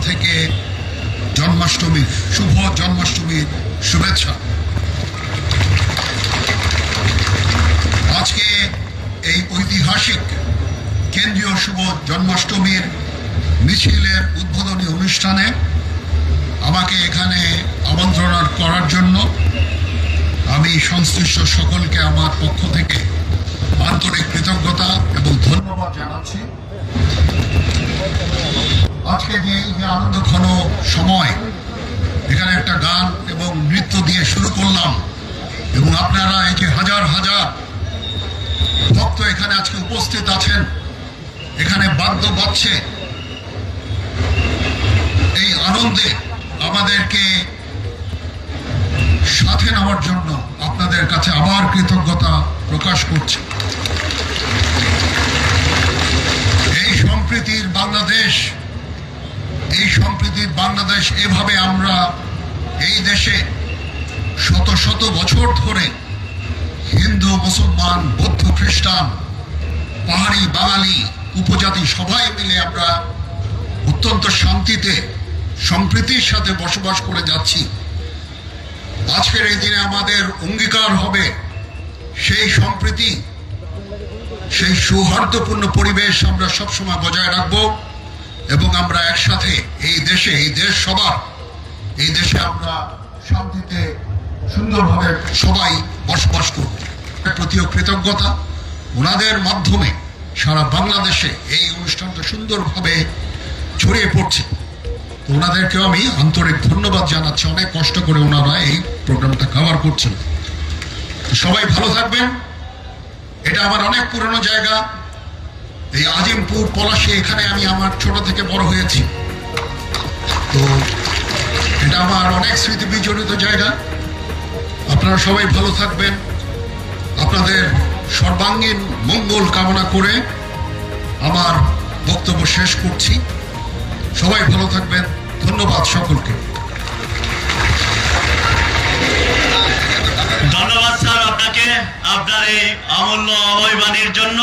থেকে জন্মাষ্টমীর শুভ জন্মাষ্টমীর শুভেচ্ছা। আজকে এই ঐতিহাসিক কেন্দ্রীয় শুভ জন্মাষ্টমীর মিছিলের উদ্বোধনী অনুষ্ঠানে আমাকে এখানে আমন্ত্রণ করার জন্য আমি সংশ্লিষ্ট সকলকে আমার পক্ষ থেকে আন্তরিক কৃতজ্ঞতা এবং ধন্যবাদ জানাচ্ছি। আজকে যে আনন্দঘন সময় এখানে একটা গান এবং নৃত্য দিয়ে শুরু করলাম এবং আপনারা এই যে হাজার হাজার ভক্ত এখানে আজকে উপস্থিত আছেন, এখানে বাদ্য বাজছে, এই আনন্দে আমাদেরকে সাথে নেওয়ার জন্য আপনাদের কাছে আবার কৃতজ্ঞতা প্রকাশ করছি। এই সম্প্রীতির বাংলাদেশ এভাবে আমরা এই দেশে শত শত বছর ধরে হিন্দু, মুসলমান, বৌদ্ধ, খ্রিস্টান, পাহাড়ি, বাঙালি, উপজাতি সবাই মিলে আমরা অত্যন্ত শান্তিতে সম্প্রীতির সাথে বসবাস করে যাচ্ছি। আজকের এই দিনে আমাদের অঙ্গীকার হবে সেই সম্প্রীতি, সেই সৌহার্দ্যপূর্ণ পরিবেশ আমরা সবসময় বজায় রাখব এবং আমরা একসাথে এই দেশ সবার, এই দেশে আমরা শান্তিতে সুন্দরভাবে সবাই বসবাস করব। প্রতিও কৃতজ্ঞতা, ওনাদের মাধ্যমে সারা বাংলাদেশে এই অনুষ্ঠানটা সুন্দরভাবে ছড়িয়ে পড়ছে। ওনাদেরকেও আমি আন্তরিক ধন্যবাদ জানাচ্ছি। অনেক কষ্ট করে ওনারা এই প্রোগ্রামটা কভার করছেন। সবাই ভালো থাকবেন। এটা আমার অনেক পুরনো জায়গা, এই আজিমপুর পলাশী, এখানে আমি আমার ছোট থেকে বড় হয়েছি। তো এটা আমার অনেক স্মৃতি বিজড়িত জায়গা। আপনারা সবাই ভালো থাকবেন। আপনাদের সর্বাঙ্গীন মঙ্গল কামনা করে আমার বক্তব্য শেষ করছি। সবাই ভালো থাকবেন। ধন্যবাদ সকলকে। ধন্যবাদ স্যার আপনাকে, আপনার এই অমূল্য অভয় বাণীর জন্য।